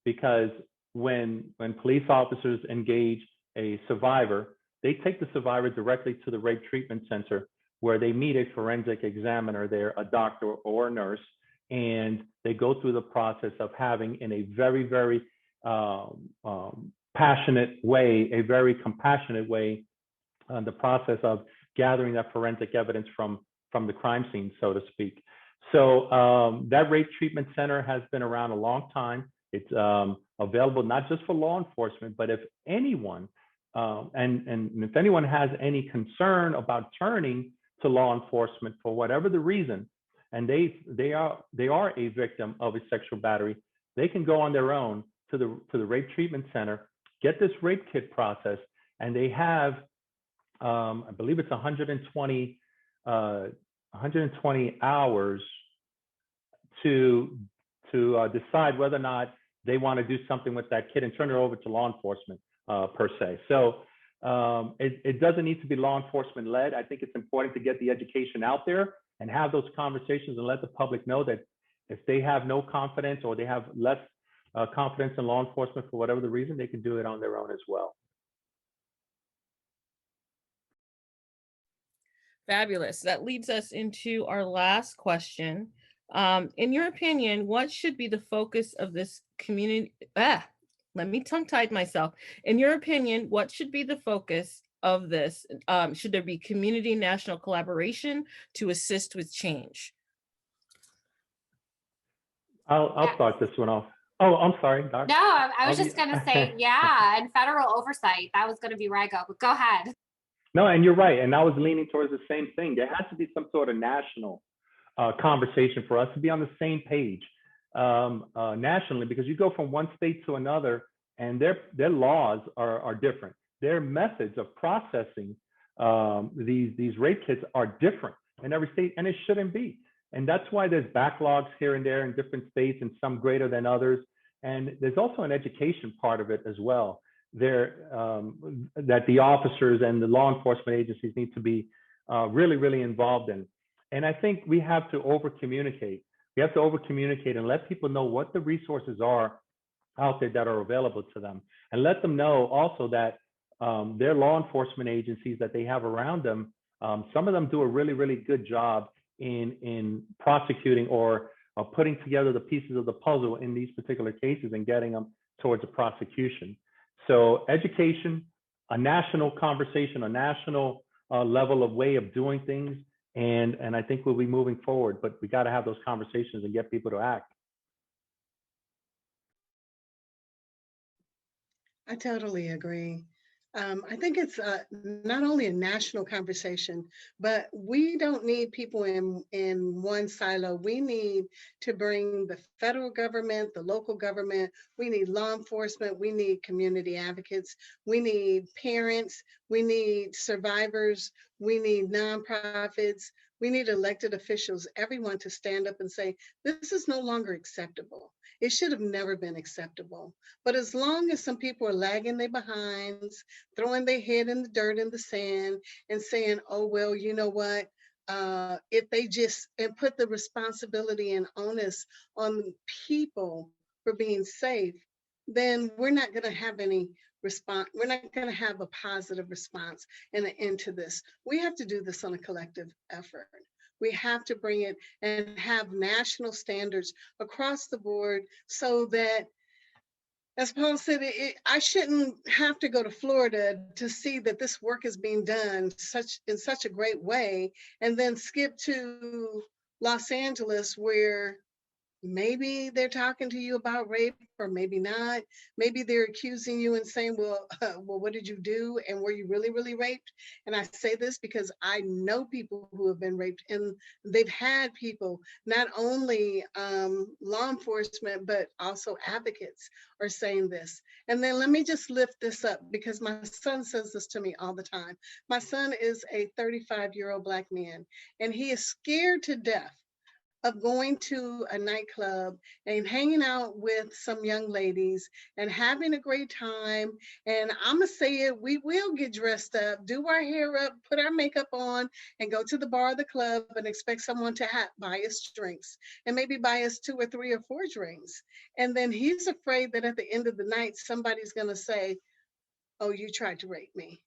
because when police officers engage a survivor, they take the survivor directly to the Rape Treatment Center, where they meet a forensic examiner there, a doctor or a nurse, and they go through the process of having, in a very, very passionate way, a very compassionate way, the process of gathering that forensic evidence from the crime scene, so to speak. So that Rape Treatment Center has been around a long time. It's available not just for law enforcement, but if anyone, and if anyone has any concern about turning to law enforcement for whatever the reason, and they are a victim of a sexual battery, they can go on their own to the Rape Treatment Center, get this rape kit process, and they have, I believe it's 120 hours to decide whether or not they want to do something with that kit and turn it over to law enforcement per se. So it doesn't need to be law enforcement led. I think it's important to get the education out there and have those conversations and let the public know that if they have no confidence or they have less confidence in law enforcement for whatever the reason, they can do it on their own as well. Fabulous. That leads us into our last question. In your opinion, what should be the focus of this community? Let me tongue-tied myself. In your opinion, what should be the focus of this? Should there be community national collaboration to assist with change? I'll start this one off. Oh, I'm sorry, Doc. No, I was just going to say, yeah, and federal oversight. That was going to be where I go, but go ahead. No, and you're right. And I was leaning towards the same thing. There has to be some sort of national conversation for us to be on the same page nationally, because you go from one state to another and their laws are different. Their methods of processing these rape kits are different in every state, and it shouldn't be. And that's why there's backlogs here and there in different states, and some greater than others. And there's also an education part of it as well. That the officers and the law enforcement agencies need to be really, really involved in. And I think we have to over-communicate. We have to over-communicate and let people know what the resources are out there that are available to them. And let them know also that their law enforcement agencies that they have around them, some of them do a really, really good job in prosecuting or putting together the pieces of the puzzle in these particular cases and getting them towards a prosecution. So education, a national conversation, a national level of way of doing things, and I think we'll be moving forward, but we got to have those conversations and get people to act. I totally agree. I think it's not only a national conversation, but we don't need people in one silo. We need to bring the federal government, the local government, we need law enforcement, we need community advocates, we need parents, we need survivors, we need nonprofits, we need elected officials, everyone to stand up and say, this is no longer acceptable. It should have never been acceptable. But as long as some people are lagging their behinds, throwing their head in the dirt and the sand and saying, oh, well, you know what? If they just and put the responsibility and onus on people for being safe, then we're not going to have any response. We're not going to have a positive response and an end to this. We have to do this on a collective effort. We have to bring it and have national standards across the board so that, as Paul said, I shouldn't have to go to Florida to see that this work is being done in such a great way and then skip to Los Angeles where maybe they're talking to you about rape, or maybe not. Maybe they're accusing you and saying, well, well, what did you do? And were you really, really raped? And I say this because I know people who have been raped, and they've had people, not only law enforcement, but also advocates are saying this. And then let me just lift this up, because my son says this to me all the time. My son is a 35-year-old Black man, and he is scared to death of going to a nightclub and hanging out with some young ladies and having a great time. And I'm gonna say it, we will get dressed up, do our hair up, put our makeup on, and go to the bar or the club and expect someone to buy us drinks, and maybe buy us 2 or 3 or 4 drinks. And then he's afraid that at the end of the night, somebody's gonna say, oh, you tried to rape me.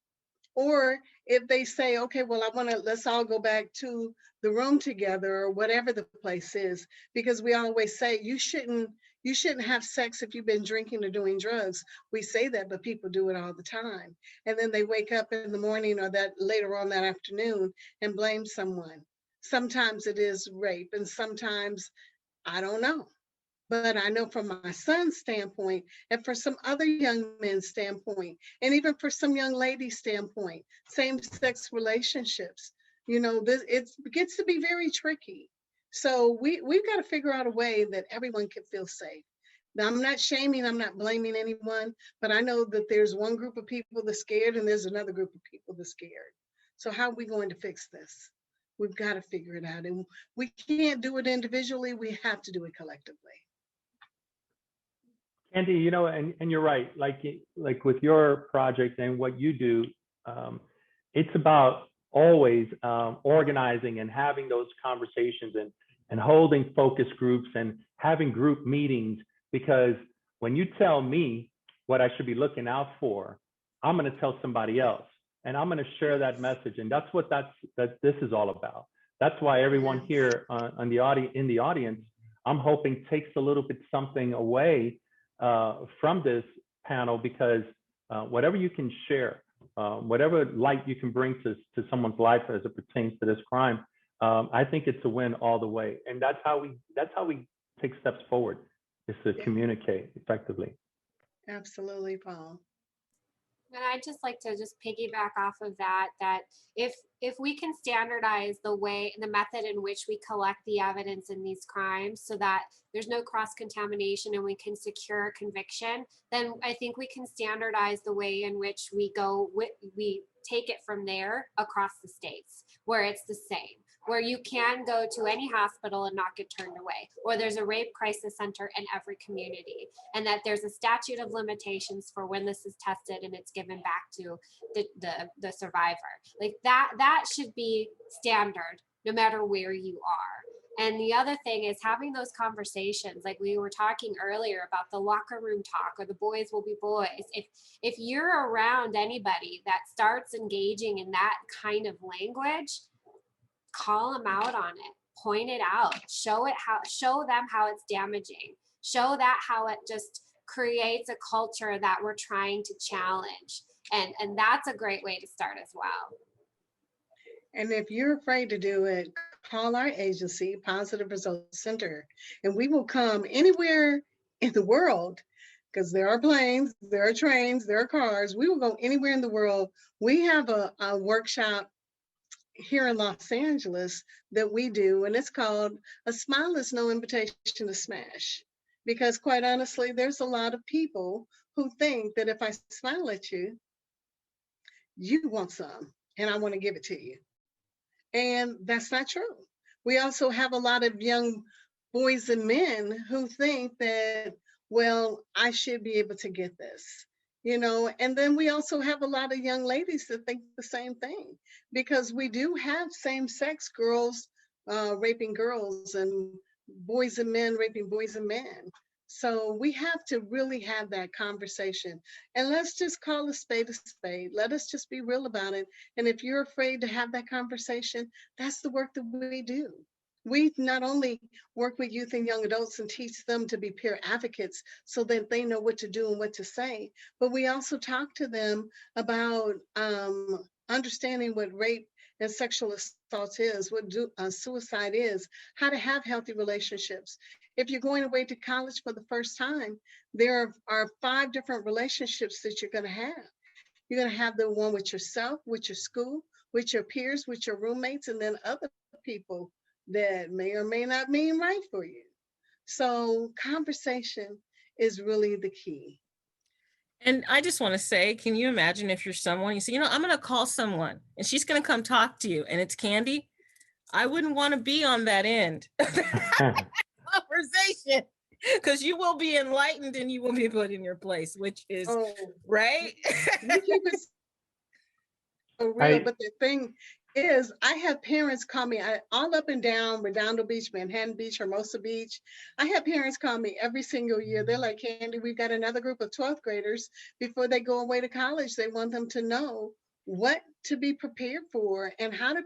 Or if they say, okay, well, let's all go back to the room together, or whatever the place is, because we always say you shouldn't have sex if you've been drinking or doing drugs. We say that, but people do it all the time. And then they wake up in the morning or that later on that afternoon and blame someone. Sometimes it is rape, and sometimes I don't know. But I know from my son's standpoint, and for some other young men's standpoint, and even for some young ladies' standpoint, same-sex relationships, it gets to be very tricky. So we've got to figure out a way that everyone can feel safe. Now, I'm not shaming, I'm not blaming anyone, but I know that there's one group of people that's scared and there's another group of people that's scared. So how are we going to fix this? We've got to figure it out. And we can't do it individually, we have to do it collectively. Kandee, and you're right. Like with your project and what you do, it's about always organizing and having those conversations and holding focus groups and having group meetings. Because when you tell me what I should be looking out for, I'm going to tell somebody else, and I'm going to share that message. And that's what this is all about. That's why everyone here in the audience, I'm hoping takes a little bit something away from this panel, because whatever you can share, whatever light you can bring to someone's life as it pertains to this crime, I think it's a win all the way. And that's how we take steps forward, is to communicate effectively. Absolutely, Paul. And I'd just like to just piggyback off of that if we can standardize the method in which we collect the evidence in these crimes, so that there's no cross-contamination and we can secure a conviction, then I think we can standardize the way in which we take it from there across the states, where it's the same, where you can go to any hospital and not get turned away, or there's a rape crisis center in every community, and that there's a statute of limitations for when this is tested and it's given back to the survivor. Like that should be standard no matter where you are. And the other thing is having those conversations, like we were talking earlier about the locker room talk, or the boys will be boys. If you're around anybody that starts engaging in that kind of language, call them out on it, point it out, show them how it's damaging, show that how it just creates a culture that we're trying to challenge. And that's a great way to start as well. And if you're afraid to do it, call our agency, Positive Results Center, and we will come anywhere in the world, because there are planes, there are trains, there are cars. We will go anywhere in the world. We have a workshop here in Los Angeles that we do, and it's called A Smile Is No Invitation to Smash. Because quite honestly, there's a lot of people who think that if I smile at you, you want some, and I want to give it to you. And that's not true. We also have a lot of young boys and men who think that, well, I should be able to get this. And then we also have a lot of young ladies that think the same thing, because we do have same-sex girls raping girls, and boys and men raping boys and men. So we have to really have that conversation, and let's just call a spade a spade. Let us just be real about it. And if you're afraid to have that conversation, that's the work that we do. We not only work with youth and young adults and teach them to be peer advocates so that they know what to do and what to say, but we also talk to them about understanding what rape and sexual assault is, what suicide is, how to have healthy relationships. If you're going away to college for the first time, there are 5 different relationships that you're going to have. You're going to have the one with yourself, with your school, with your peers, with your roommates, and then other people that may or may not mean right for you. So conversation is really the key. And I just want to say, can you imagine if you're someone, you say, you know, I'm going to call someone and she's going to come talk to you and it's Kandee? I wouldn't want to be on that end of that conversation, because you will be enlightened and you will be put in your place, which is right. You keep it so real, but the thing is, I have parents call me all up and down Redondo Beach, Manhattan Beach, Hermosa Beach. I have parents call me every single year. They're like, Kandee, we've got another group of 12th graders. Before they go away to college, they want them to know what to be prepared for and how to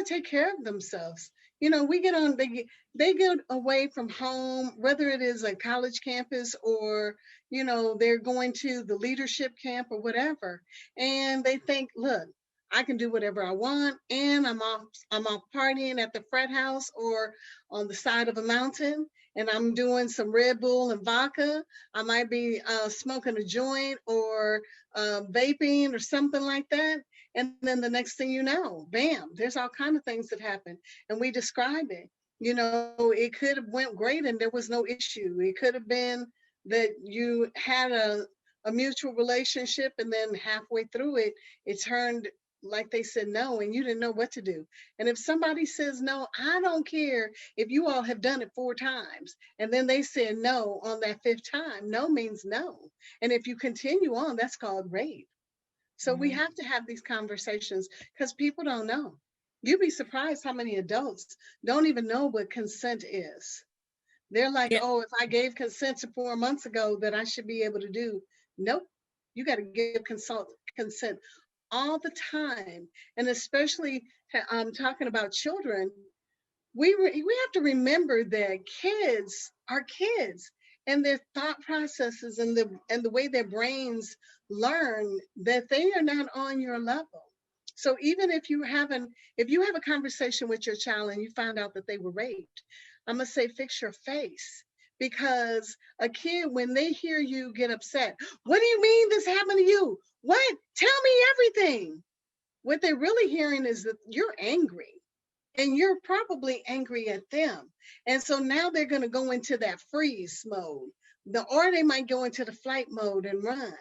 take care of themselves. You know, we get on, they get away from home, whether it is a college campus or, you know, they're going to the leadership camp or whatever. And they think, look, I can do whatever I want, and I'm off partying at the frat house or on the side of a mountain, and I'm doing some Red Bull and vodka. I might be smoking a joint or vaping or something like that. And then the next thing you know, bam, there's all kinds of things that happen, and we describe it. You know, it could have went great and there was no issue. It could have been that you had a mutual relationship, and then halfway through it, it turned, like they said, no, and you didn't know what to do. And if somebody says no, I don't care if you all have done it 4 times, and then they said no on that 5th time, no means no. And if you continue on, that's called rape. So we have to have these conversations because people don't know. You'd be surprised how many adults don't even know what consent is. They're like, oh, if I gave consent 4 months ago, that I should be able to do. Nope. You got to give consent all the time. And especially talking about children, we have to remember that kids are kids, and their thought processes and the way their brains learn, that they are not on your level. So even if you have a conversation with your child and you find out that they were raped, I'm gonna say fix your face, because a kid, when they hear you get upset, what do you mean this happened to you? What? Tell me everything. What they're really hearing is that you're angry, and you're probably angry at them. And so now they're going to go into that freeze mode, or they might go into the flight mode and run,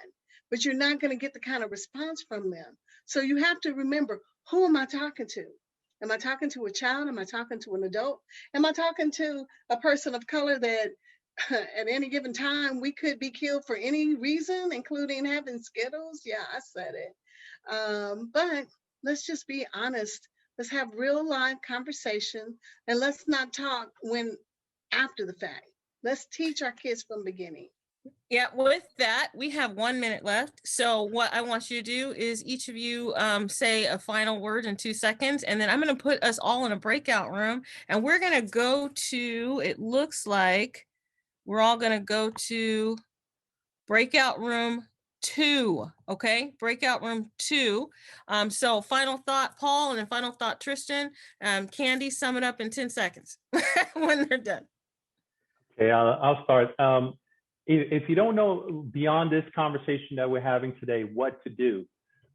but you're not going to get the kind of response from them. So you have to remember, who am I talking to? Am I talking to a child? Am I talking to an adult? Am I talking to a person of color that at any given time we could be killed for any reason, including having Skittles? Yeah, I said it. But let's just be honest. Let's have real live conversation, and let's not talk when after the fact. Let's teach our kids from the beginning. Yeah, with that, we have 1 minute left. So what I want you to do is each of you say a final word in 2 seconds, and then I'm going to put us all in a breakout room, and we're going to go to, it looks like we're all going to go to breakout room 2. Okay, breakout room 2. So final thought, Paul, and then final thought, Tristin. Kandee, sum it up in 10 seconds when they're done. Okay, I'll start. If you don't know beyond this conversation that we're having today what to do,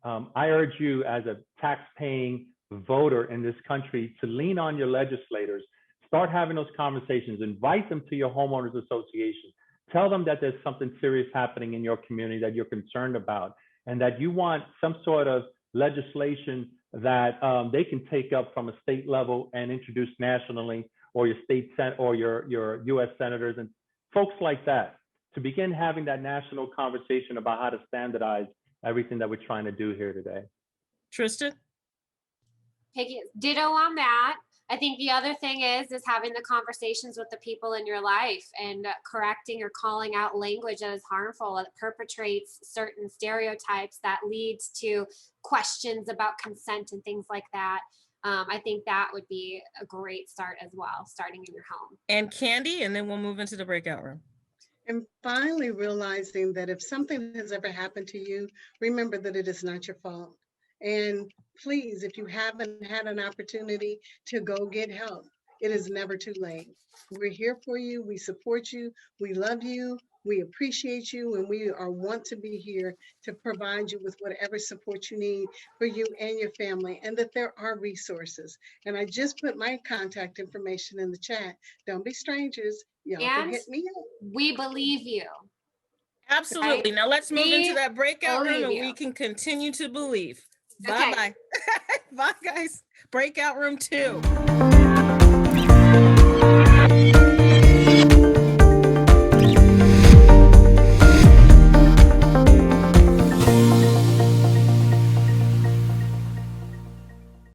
I urge you as a tax-paying voter in this country to lean on your legislators. Start having those conversations. Invite them to your homeowners association. Tell them that there's something serious happening in your community that you're concerned about, and that you want some sort of legislation that they can take up from a state level and introduce nationally, or your state senate or your U.S. senators and folks like that, to begin having that national conversation about how to standardize everything that we're trying to do here today. Tristin? Ditto on that. I think the other thing is having the conversations with the people in your life and correcting or calling out language that is harmful, that perpetrates certain stereotypes, that leads to questions about consent and things like that. I think that would be a great start as well, starting in your home. And Kandee, and then we'll move into the breakout room. And finally realizing that if something has ever happened to you, remember that it is not your fault. And please, if you haven't had an opportunity to go get help, it is never too late. We're here for you. We support you. We love you. We appreciate you, and we want to be here to provide you with whatever support you need for you and your family, and that there are resources. And I just put my contact information in the chat. Don't be strangers. Y'all can And hit me up. we believe you. Absolutely. Right. Now let's move into We that breakout room believe and you. we can continue to believe. Okay. Bye-bye. Bye, guys. Breakout room 2.